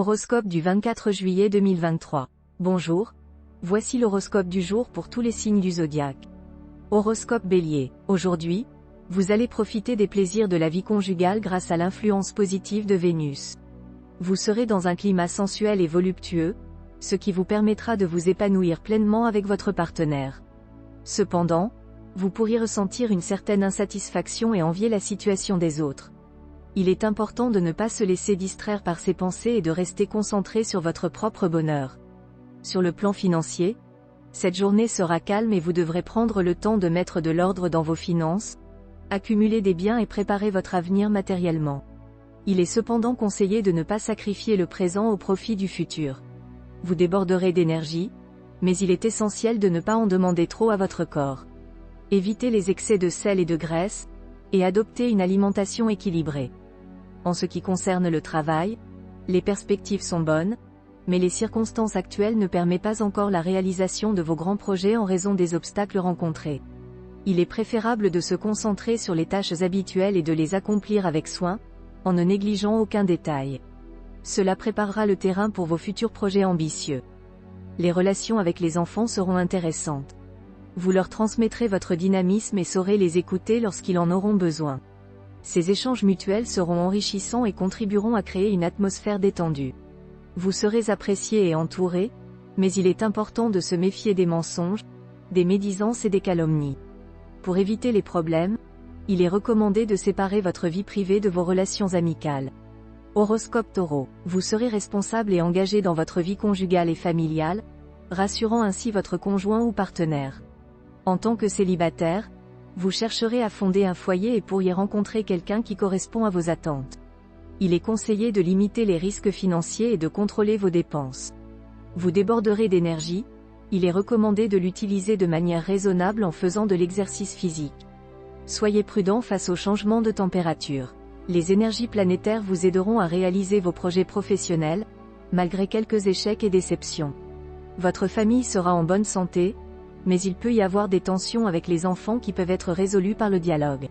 Horoscope du 24 juillet 2023. Bonjour. Voici l'horoscope du jour pour tous les signes du zodiaque. Horoscope Bélier. Aujourd'hui, vous allez profiter des plaisirs de la vie conjugale grâce à l'influence positive de Vénus. Vous serez dans un climat sensuel et voluptueux, ce qui vous permettra de vous épanouir pleinement avec votre partenaire. Cependant, vous pourriez ressentir une certaine insatisfaction et envier la situation des autres. Il est important de ne pas se laisser distraire par ces pensées et de rester concentré sur votre propre bonheur. Sur le plan financier, cette journée sera calme et vous devrez prendre le temps de mettre de l'ordre dans vos finances, accumuler des biens et préparer votre avenir matériellement. Il est cependant conseillé de ne pas sacrifier le présent au profit du futur. Vous déborderez d'énergie, mais il est essentiel de ne pas en demander trop à votre corps. Évitez les excès de sel et de graisse, et adoptez une alimentation équilibrée. En ce qui concerne le travail, les perspectives sont bonnes, mais les circonstances actuelles ne permettent pas encore la réalisation de vos grands projets en raison des obstacles rencontrés. Il est préférable de se concentrer sur les tâches habituelles et de les accomplir avec soin, en ne négligeant aucun détail. Cela préparera le terrain pour vos futurs projets ambitieux. Les relations avec les enfants seront intéressantes. Vous leur transmettrez votre dynamisme et saurez les écouter lorsqu'ils en auront besoin. Ces échanges mutuels seront enrichissants et contribueront à créer une atmosphère détendue. Vous serez apprécié et entouré, mais il est important de se méfier des mensonges, des médisances et des calomnies. Pour éviter les problèmes, il est recommandé de séparer votre vie privée de vos relations amicales. Horoscope Taureau. Vous serez responsable et engagé dans votre vie conjugale et familiale, rassurant ainsi votre conjoint ou partenaire. En tant que célibataire, vous chercherez à fonder un foyer et pourriez rencontrer quelqu'un qui correspond à vos attentes. Il est conseillé de limiter les risques financiers et de contrôler vos dépenses. Vous déborderez d'énergie, il est recommandé de l'utiliser de manière raisonnable en faisant de l'exercice physique. Soyez prudent face aux changements de température. Les énergies planétaires vous aideront à réaliser vos projets professionnels, malgré quelques échecs et déceptions. Votre famille sera en bonne santé, mais il peut y avoir des tensions avec les enfants qui peuvent être résolues par le dialogue.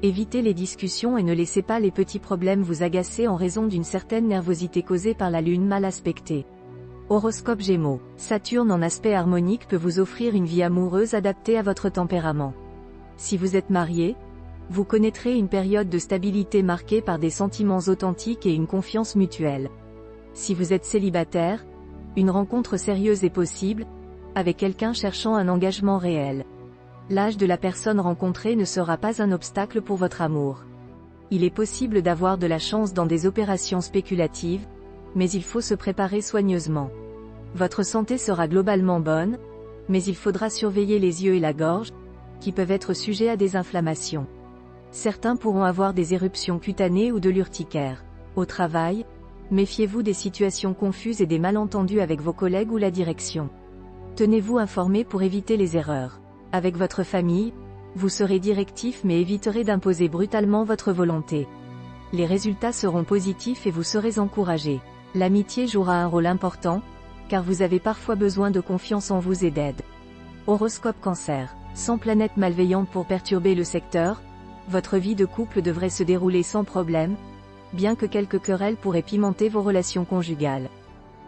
Évitez les discussions et ne laissez pas les petits problèmes vous agacer en raison d'une certaine nervosité causée par la lune mal aspectée. Horoscope Gémeaux. Saturne en aspect harmonique peut vous offrir une vie amoureuse adaptée à votre tempérament. Si vous êtes marié, vous connaîtrez une période de stabilité marquée par des sentiments authentiques et une confiance mutuelle. Si vous êtes célibataire, une rencontre sérieuse est possible, avec quelqu'un cherchant un engagement réel. L'âge de la personne rencontrée ne sera pas un obstacle pour votre amour. Il est possible d'avoir de la chance dans des opérations spéculatives, mais il faut se préparer soigneusement. Votre santé sera globalement bonne, mais il faudra surveiller les yeux et la gorge, qui peuvent être sujets à des inflammations. Certains pourront avoir des éruptions cutanées ou de l'urticaire. Au travail, méfiez-vous des situations confuses et des malentendus avec vos collègues ou la direction. Tenez-vous informé pour éviter les erreurs. Avec votre famille, vous serez directif mais éviterez d'imposer brutalement votre volonté. Les résultats seront positifs et vous serez encouragé. L'amitié jouera un rôle important, car vous avez parfois besoin de confiance en vous et d'aide. Horoscope Cancer. Sans planète malveillante pour perturber le secteur, votre vie de couple devrait se dérouler sans problème, bien que quelques querelles pourraient pimenter vos relations conjugales.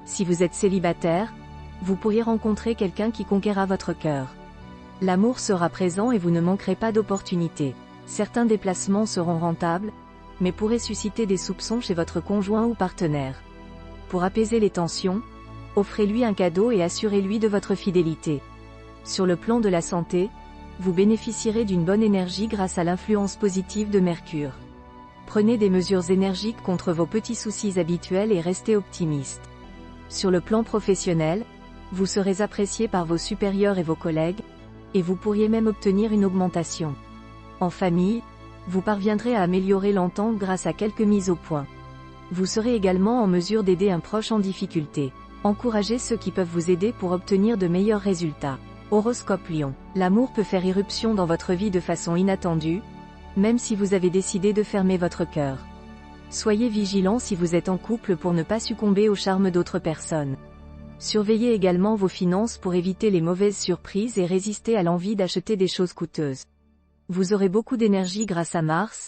Si vous êtes célibataire, vous pourriez rencontrer quelqu'un qui conquérera votre cœur. L'amour sera présent et vous ne manquerez pas d'opportunités. Certains déplacements seront rentables, mais pourraient susciter des soupçons chez votre conjoint ou partenaire. Pour apaiser les tensions, offrez-lui un cadeau et assurez-lui de votre fidélité. Sur le plan de la santé, vous bénéficierez d'une bonne énergie grâce à l'influence positive de Mercure. Prenez des mesures énergiques contre vos petits soucis habituels et restez optimiste. Sur le plan professionnel, vous serez apprécié par vos supérieurs et vos collègues, et vous pourriez même obtenir une augmentation. En famille, vous parviendrez à améliorer l'entente grâce à quelques mises au point. Vous serez également en mesure d'aider un proche en difficulté. Encouragez ceux qui peuvent vous aider pour obtenir de meilleurs résultats. Horoscope Lion. L'amour peut faire irruption dans votre vie de façon inattendue, même si vous avez décidé de fermer votre cœur. Soyez vigilant si vous êtes en couple pour ne pas succomber au charme d'autres personnes. Surveillez également vos finances pour éviter les mauvaises surprises et résister à l'envie d'acheter des choses coûteuses. Vous aurez beaucoup d'énergie grâce à Mars,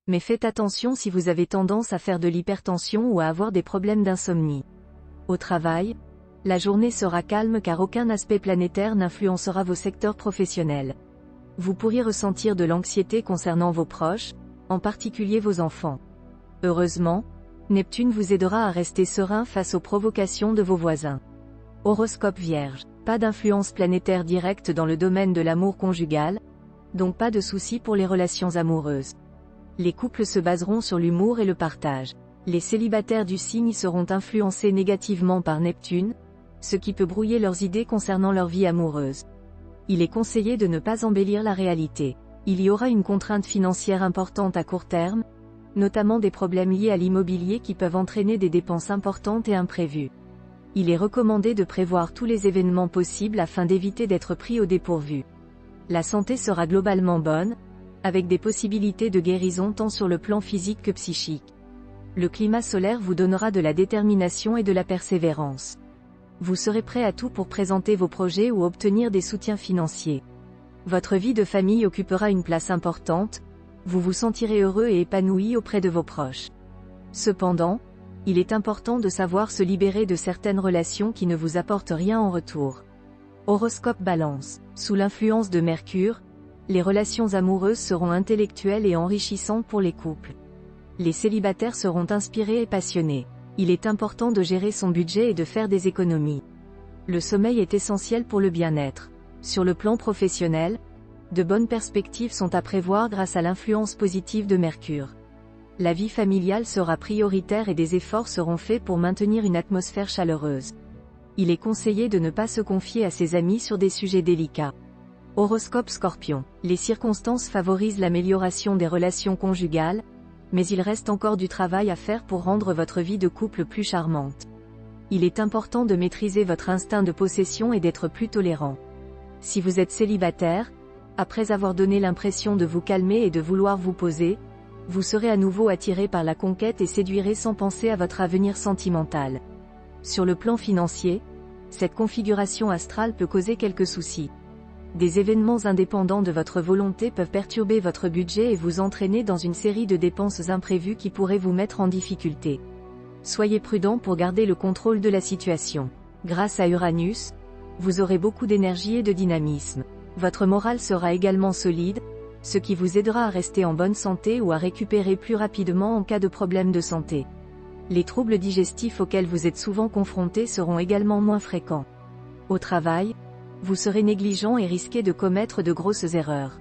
Mais faites attention si vous avez tendance à faire de l'hypertension ou à avoir des problèmes d'insomnie. Au travail, la journée sera calme car aucun aspect planétaire n'influencera vos secteurs professionnels. Vous pourriez ressentir de l'anxiété concernant vos proches, en particulier vos enfants. Heureusement, Neptune vous aidera à rester serein face aux provocations de vos voisins. Horoscope Vierge. Pas d'influence planétaire directe dans le domaine de l'amour conjugal, donc pas de soucis pour les relations amoureuses. Les couples se baseront sur l'humour et le partage. Les célibataires du signe seront influencés négativement par Neptune, ce qui peut brouiller leurs idées concernant leur vie amoureuse. Il est conseillé de ne pas embellir la réalité. Il y aura une contrainte financière importante à court terme, notamment des problèmes liés à l'immobilier qui peuvent entraîner des dépenses importantes et imprévues. Il est recommandé de prévoir tous les événements possibles afin d'éviter d'être pris au dépourvu. La santé sera globalement bonne, avec des possibilités de guérison tant sur le plan physique que psychique. Le climat solaire vous donnera de la détermination et de la persévérance. Vous serez prêt à tout pour présenter vos projets ou obtenir des soutiens financiers. Votre vie de famille occupera une place importante, vous vous sentirez heureux et épanoui auprès de vos proches. Cependant, il est important de savoir se libérer de certaines relations qui ne vous apportent rien en retour. Horoscope Balance. Sous l'influence de Mercure, les relations amoureuses seront intellectuelles et enrichissantes pour les couples. Les célibataires seront inspirés et passionnés. Il est important de gérer son budget et de faire des économies. Le sommeil est essentiel pour le bien-être. Sur le plan professionnel, de bonnes perspectives sont à prévoir grâce à l'influence positive de Mercure. La vie familiale sera prioritaire et des efforts seront faits pour maintenir une atmosphère chaleureuse. Il est conseillé de ne pas se confier à ses amis sur des sujets délicats. Horoscope Scorpion. Les circonstances favorisent l'amélioration des relations conjugales, mais il reste encore du travail à faire pour rendre votre vie de couple plus charmante. Il est important de maîtriser votre instinct de possession et d'être plus tolérant. Si vous êtes célibataire, après avoir donné l'impression de vous calmer et de vouloir vous poser, vous serez à nouveau attiré par la conquête et séduirez sans penser à votre avenir sentimental. Sur le plan financier, cette configuration astrale peut causer quelques soucis. Des événements indépendants de votre volonté peuvent perturber votre budget et vous entraîner dans une série de dépenses imprévues qui pourraient vous mettre en difficulté. Soyez prudent pour garder le contrôle de la situation. Grâce à Uranus, vous aurez beaucoup d'énergie et de dynamisme. Votre morale sera également solide, ce qui vous aidera à rester en bonne santé ou à récupérer plus rapidement en cas de problème de santé. Les troubles digestifs auxquels vous êtes souvent confrontés seront également moins fréquents. Au travail, vous serez négligent et risquez de commettre de grosses erreurs.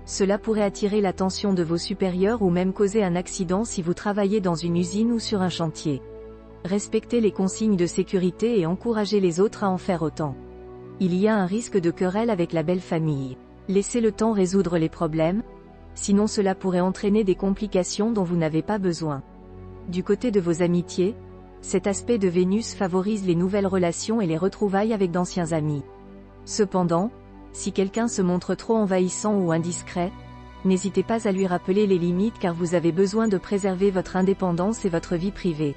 Cela pourrait attirer l'attention de vos supérieurs ou même causer un accident si vous travaillez dans une usine ou sur un chantier. Respectez les consignes de sécurité et encouragez les autres à en faire autant. Il y a un risque de querelle avec la belle famille. Laissez le temps résoudre les problèmes, sinon cela pourrait entraîner des complications dont vous n'avez pas besoin. Du côté de vos amitiés, cet aspect de Vénus favorise les nouvelles relations et les retrouvailles avec d'anciens amis. Cependant, si quelqu'un se montre trop envahissant ou indiscret, n'hésitez pas à lui rappeler les limites car vous avez besoin de préserver votre indépendance et votre vie privée.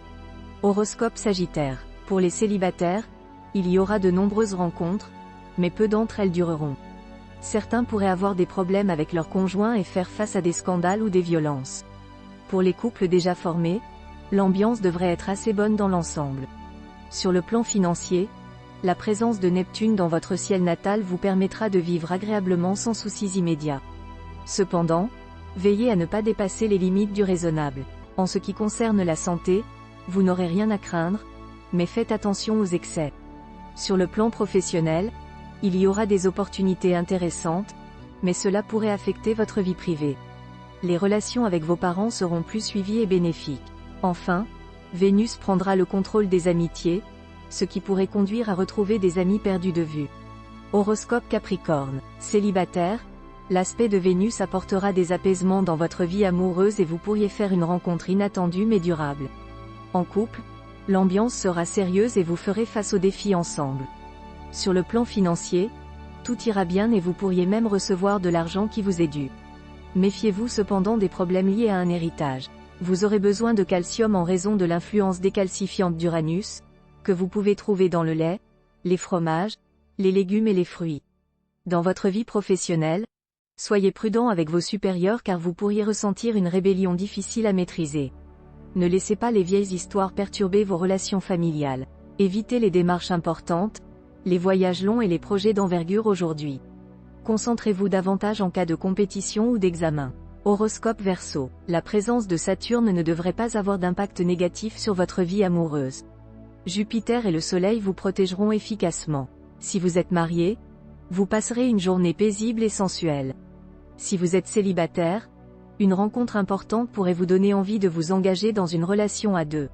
Horoscope Sagittaire. Pour les célibataires, il y aura de nombreuses rencontres, mais peu d'entre elles dureront. Certains pourraient avoir des problèmes avec leur conjoint et faire face à des scandales ou des violences. Pour les couples déjà formés, l'ambiance devrait être assez bonne dans l'ensemble. Sur le plan financier, la présence de Neptune dans votre ciel natal vous permettra de vivre agréablement sans soucis immédiats. Cependant, veillez à ne pas dépasser les limites du raisonnable. En ce qui concerne la santé, vous n'aurez rien à craindre, mais faites attention aux excès. Sur le plan professionnel, il y aura des opportunités intéressantes, mais cela pourrait affecter votre vie privée. Les relations avec vos parents seront plus suivies et bénéfiques. Enfin, Vénus prendra le contrôle des amitiés, ce qui pourrait conduire à retrouver des amis perdus de vue. Horoscope Capricorne. Célibataire, l'aspect de Vénus apportera des apaisements dans votre vie amoureuse et vous pourriez faire une rencontre inattendue mais durable. En couple, l'ambiance sera sérieuse et vous ferez face aux défis ensemble. Sur le plan financier, tout ira bien et vous pourriez même recevoir de l'argent qui vous est dû. Méfiez-vous cependant des problèmes liés à un héritage. Vous aurez besoin de calcium en raison de l'influence décalcifiante d'Uranus, que vous pouvez trouver dans le lait, les fromages, les légumes et les fruits. Dans votre vie professionnelle, Soyez prudent avec vos supérieurs car vous pourriez ressentir une rébellion difficile à maîtriser. Ne laissez pas les vieilles histoires perturber vos relations familiales. Évitez les démarches importantes, les voyages longs et les projets d'envergure aujourd'hui. Concentrez-vous davantage en cas de compétition ou d'examen. Horoscope Verseau. La présence de Saturne ne devrait pas avoir d'impact négatif sur votre vie amoureuse. Jupiter et le Soleil vous protégeront efficacement. Si vous êtes marié, vous passerez une journée paisible et sensuelle. Si vous êtes célibataire, une rencontre importante pourrait vous donner envie de vous engager dans une relation à deux.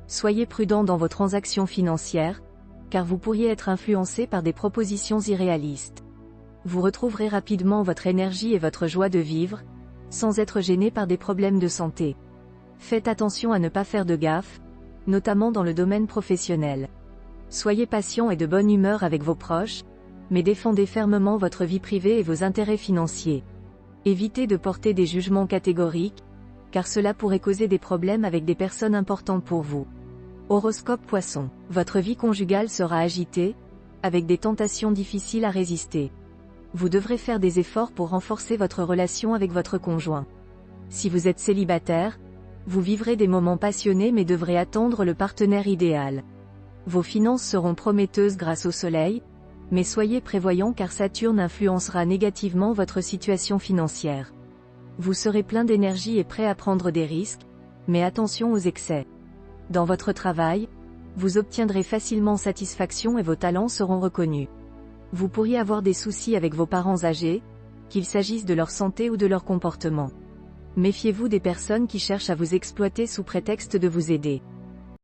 Soyez prudent dans vos transactions financières, car vous pourriez être influencé par des propositions irréalistes. Vous retrouverez rapidement votre énergie et votre joie de vivre, sans être gêné par des problèmes de santé. Faites attention à ne pas faire de gaffes, notamment dans le domaine professionnel. Soyez patient et de bonne humeur avec vos proches, mais défendez fermement votre vie privée et vos intérêts financiers. Évitez de porter des jugements catégoriques, car cela pourrait causer des problèmes avec des personnes importantes pour vous. Horoscope Poisson. Votre vie conjugale sera agitée, avec des tentations difficiles à résister. Vous devrez faire des efforts pour renforcer votre relation avec votre conjoint. Si vous êtes célibataire, vous vivrez des moments passionnés mais devrez attendre le partenaire idéal. Vos finances seront prometteuses grâce au soleil, mais soyez prévoyants car Saturne influencera négativement votre situation financière. Vous serez plein d'énergie et prêt à prendre des risques, mais attention aux excès. Dans votre travail, vous obtiendrez facilement satisfaction et vos talents seront reconnus. Vous pourriez avoir des soucis avec vos parents âgés, qu'il s'agisse de leur santé ou de leur comportement. Méfiez-vous des personnes qui cherchent à vous exploiter sous prétexte de vous aider.